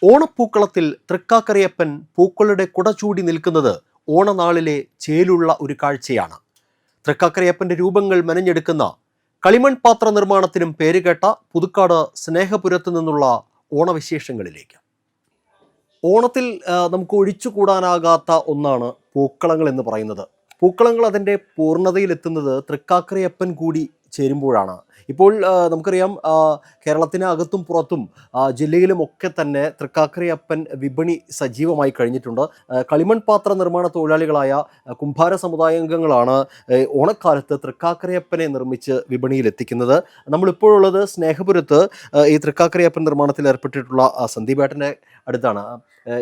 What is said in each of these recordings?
ഓണപ്പൂക്കളത്തിൽ തൃക്കാക്കരയപ്പൻ പൂക്കളുടെ കുട ചൂടി നിൽക്കുന്നത് ഓണനാളിലെ ചേലുള്ള ഒരു കാഴ്ചയാണ്. തൃക്കാക്കരയപ്പൻ്റെ രൂപങ്ങൾ മെനഞ്ഞെടുക്കുന്ന കളിമൺ പാത്ര നിർമ്മാണത്തിനും പേരുകേട്ട പുതുക്കാട് സ്നേഹപുരത്തു നിന്നുള്ള ഓണവിശേഷങ്ങളിലേക്ക്. ഓണത്തിൽ നമുക്ക് ഒഴിച്ചുകൂടാനാകാത്ത ഒന്നാണ് പൂക്കളങ്ങൾ എന്ന് പറയുന്നത്. പൂക്കളങ്ങൾ അതിൻ്റെ പൂർണ്ണതയിലെത്തുന്നത് തൃക്കാക്കരയപ്പൻ കൂടി ചേരുമ്പോഴാണ്. ഇപ്പോൾ നമുക്കറിയാം, കേരളത്തിന് അകത്തും പുറത്തും ജില്ലയിലുമൊക്കെ തന്നെ തൃക്കാക്കരയപ്പൻ വിപണി സജീവമായി കഴിഞ്ഞിട്ടുണ്ട്. കളിമൺ പാത്ര നിർമ്മാണ തൊഴിലാളികളായ കുംഭാര സമുദായാംഗങ്ങളാണ് ഓണക്കാലത്ത് തൃക്കാക്കരയപ്പനെ നിർമ്മിച്ച് വിപണിയിലെത്തിക്കുന്നത്. നമ്മളിപ്പോഴുള്ളത് സ്നേഹപുരത്ത് ഈ തൃക്കാക്കരയപ്പൻ നിർമ്മാണത്തിൽ ഏർപ്പെട്ടിട്ടുള്ള സന്ദീപേട്ടൻ്റെ അടുത്താണ്.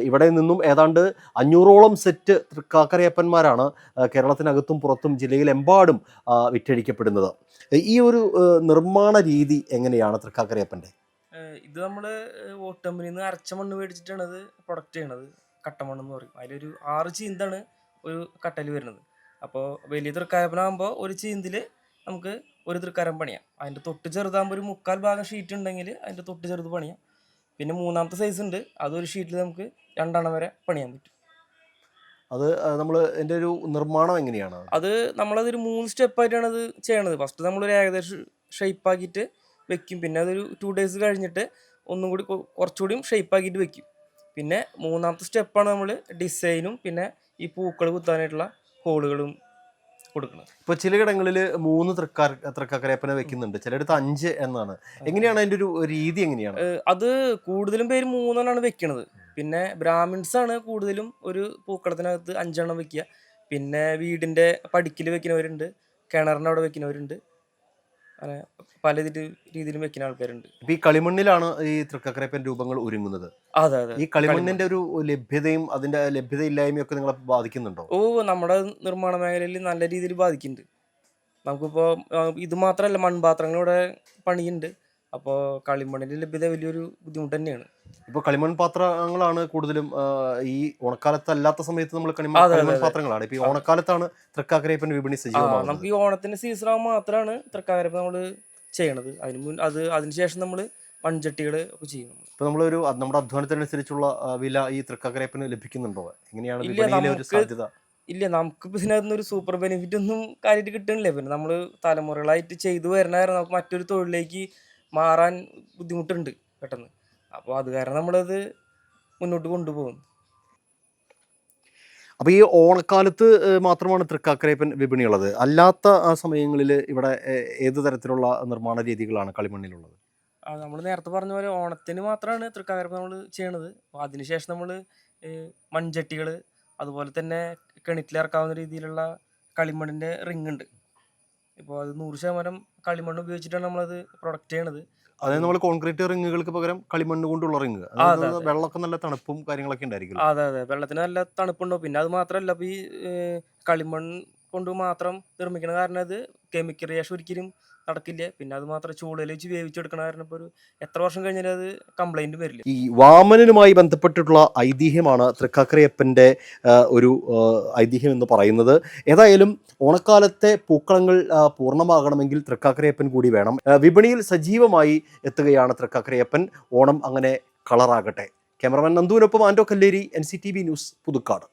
ഇവിടെ നിന്നും ഏതാണ്ട് 500ഓളം സെറ്റ് തൃക്കാക്കരയപ്പന്മാരാണ് കേരളത്തിനകത്തും പുറത്തും ജില്ലയിലെമ്പാടും വിറ്റഴിക്കപ്പെടുന്നത്. ഈ ഒരു നിർമ്മാണ രീതി എങ്ങനെയാണ് തൃക്കാക്കരയപ്പൻ്റെ? ഇത് നമ്മൾ ഓട്ടമ്പനിൽ നിന്ന് അരച്ച മണ്ണ് മേടിച്ചിട്ടാണ് ഇത് പ്രൊഡക്റ്റ് ചെയ്യണത്. കട്ടമണ്ണ് എന്ന് പറയും. അതിലൊരു 6 ചീന്താണ് ഒരു കട്ടയിൽ വരുന്നത്. അപ്പോൾ വലിയ തൃക്കാരപ്പനാകുമ്പോൾ ഒരു ചീന്തിൽ നമുക്ക് ഒരു തൃക്കാരം പണിയാം. അതിൻ്റെ തൊട്ട് ചെറുതാകുമ്പോൾ ഒരു 3/4 ഭാഗം ഷീറ്റ് ഉണ്ടെങ്കിൽ അതിൻ്റെ തൊട്ട് ചെറുത് പണിയാം. പിന്നെ 3ാമത്തെ സൈസ് ഉണ്ട്, അതൊരു ഷീറ്റിൽ നമുക്ക് 2 എണ്ണം വരെ പണിയാൻ പറ്റും. അത് നമ്മൾ എൻ്റെ ഒരു നിർമ്മാണം എങ്ങനെയാണ്? അത് നമ്മളതൊരു 3 സ്റ്റെപ്പായിട്ടാണ് അത് ചെയ്യണത്. ഫസ്റ്റ് നമ്മളൊരു ഏകദേശം ഷേപ്പാക്കിയിട്ട് വെക്കും. പിന്നെ അതൊരു 2 ഡേയ്സ് കഴിഞ്ഞിട്ട് ഒന്നും കൂടി കുറച്ചുകൂടിയും ഷേപ്പാക്കിയിട്ട് വെക്കും. പിന്നെ 3ാമത്തെ സ്റ്റെപ്പാണ് നമ്മൾ ഡിസൈനും പിന്നെ ഈ പൂക്കൾ കുത്താനായിട്ടുള്ള ഹോളുകളും കൊടുക്കുന്നത്. ഇപ്പോൾ ചിലയിടങ്ങളിൽ 3 തൃക്കാക്കരയപ്പനെ വെക്കുന്നുണ്ട്, ചിലയിടത്ത് 5 എന്നാണ്. എങ്ങനെയാണ് അതിൻ്റെ ഒരു രീതി എങ്ങനെയാണ്? അത് കൂടുതലും പേര് 3 എണ്ണമാണ് വെക്കണത്. പിന്നെ ബ്രാഹ്മിൻസ് ആണ് കൂടുതലും ഒരു പൂക്കളത്തിനകത്ത് 5 എണ്ണം വെക്കുക. പിന്നെ വീടിൻ്റെ പടിക്കൽ വെക്കുന്നവരുണ്ട്, കിണറിൻ്റെ അവിടെ വെക്കുന്നവരുണ്ട്, അങ്ങനെ പല രീതിയിലും വെക്കുന്ന ആൾക്കാരുണ്ട്. ഇപ്പം ഈ കളിമണ്ണിലാണ് ഈ തൃക്കാക്കരയപ്പൻ രൂപങ്ങൾ ഒരുങ്ങുന്നത്. അതെ അതെ. ഈ കളിമണ്ണിന്റെ ഒരു ലഭ്യതയും അതിന്റെ ലഭ്യതയില്ലായ്മയും ഒക്കെ നിങ്ങളെ ബാധിക്കുന്നുണ്ടോ? നമ്മുടെ നിർമ്മാണ മേഖലയിൽ നല്ല രീതിയിൽ ബാധിക്കുന്നുണ്ട്. നമുക്കിപ്പോൾ ഇത് മാത്രമല്ല, മൺപാത്രങ്ങളിവിടെ പണിയുണ്ട്. അപ്പോൾ കളിമണ്ണിൻ്റെ ലഭ്യത വലിയൊരു ബുദ്ധിമുട്ട് തന്നെയാണ്. ഇപ്പോൾ കളിമൺ പാത്രങ്ങളാണ് കൂടുതലും. ഈ ഓണക്കാലത്ത് അല്ലാത്ത സമയത്ത് നമ്മൾ കളിമൺ പാത്രങ്ങളാണ്. ഇപ്പോൾ ഈ ഓണക്കാലത്താണ് തൃക്കാക്കരയപ്പൻ വിപണി സജീവമാകുന്നത്. നമുക്ക് ഈ ഓണത്തിന്റെ സീസൺ ആകുമ്പോൾ മാത്രമാണ് തൃക്കാക്കരയപ്പൻ നമ്മൾ ചെയ്യണത്. അതിനുശേഷം നമ്മൾ മൺചട്ടികൾ ഒക്കെ ചെയ്യും. ഇപ്പോൾ നമ്മുടെ അധ്വാനത്തിനനുസരിച്ചുള്ള വില ഈ തൃക്കാക്കരയപ്പന് ലഭിക്കുന്നുണ്ടോ? എങ്ങനെയാണ് വിപണിയിലെ ഒരു സാധ്യത? ഇല്ല, നമുക്കിപ്പോൾ ഇതിനകത്ത് ഒരു സൂപ്പർ ബെനിഫിറ്റ് ഒന്നും കാര്യമായിട്ട് കിട്ടുന്നില്ല. പിന്നെ നമ്മൾ തലമുറകളായിട്ട് ചെയ്തു വരുന്ന കാരണം നമുക്ക് മറ്റൊരു തൊഴിലിലേക്ക് മാറാൻ ബുദ്ധിമുട്ടുണ്ട് പെട്ടെന്ന്. അപ്പോൾ അത് കാരണം നമ്മളത് മുന്നോട്ട് കൊണ്ടുപോകും. അപ്പോൾ ഈ ഓണക്കാലത്ത് മാത്രമാണ് തൃക്കാക്കരയപ്പൻ വിപണിയുള്ളത്? അല്ലാത്ത സമയങ്ങളിൽ ഇവിടെ ഏത് തരത്തിലുള്ള നിർമ്മാണ രീതികളാണ് കളിമണ്ണിലുള്ളത്? നമ്മൾ നേരത്തെ പറഞ്ഞ പോലെ ഓണത്തിന് മാത്രമാണ് തൃക്കാക്കരയപ്പൻ നമ്മൾ ചെയ്യണത്. അപ്പോൾ അതിനുശേഷം നമ്മൾ മൺചട്ടികൾ, അതുപോലെ തന്നെ കിണറ്റിലിറക്കാവുന്ന രീതിയിലുള്ള കളിമണ്ണിൻ്റെ റിങ് ഉണ്ട്. ഇപ്പോൾ അത് 100% കളിമണ്ണ് ഉപയോഗിച്ചിട്ടാണ് നമ്മളത് പ്രൊഡക്റ്റ് ചെയ്യണത്. അതായത് നമ്മൾ കോൺക്രീറ്റ് റിങ്ങുകൾക്ക് പകരം കളിമണ്ണ് കൊണ്ടുള്ള റിങ്. വെള്ളമൊക്കെ നല്ല തണുപ്പും കാര്യങ്ങളൊക്കെ ഉണ്ടായിരിക്കും. അതെ അതെ, വെള്ളത്തിന് നല്ല തണുപ്പുണ്ടോ. പിന്നെ അത് മാത്രമല്ല, ഇപ്പോൾ ഈ കളിമൺ കൊണ്ട് മാത്രം നിർമ്മിക്കണ കാരണം അത് കെമിക്കൽ റിയാക്ഷൻ ഒരിക്കലും നടക്കില്ല. പിന്നെ അത് മാത്രം ചൂടയിൽ വെച്ച് വേവിച്ചെടുക്കണ കാരണം ഇപ്പോൾ ഒരു എത്ര വർഷം കഴിഞ്ഞാലും അത് കംപ്ലൈൻറ്റ് വരില്ല. ഈ വാമനനുമായി ബന്ധപ്പെട്ടിട്ടുള്ള ഐതിഹ്യമാണ് തൃക്കാക്കരയപ്പൻ്റെ ഒരു ഐതിഹ്യം എന്ന് പറയുന്നത്. ഏതായാലും ഓണക്കാലത്തെ പൂക്കളങ്ങൾ പൂർണ്ണമാകണമെങ്കിൽ തൃക്കാക്കരയപ്പൻ കൂടി വേണം. വിപണിയിൽ സജീവമായി എത്തുകയാണ് തൃക്കാക്കരയപ്പൻ. ഓണം അങ്ങനെ കളറാകട്ടെ. ക്യാമറമാൻ നന്ദുവിനൊപ്പം ആൻഡോ കല്ലേരി, NCTV ന്യൂസ്, പുതുക്കാട്.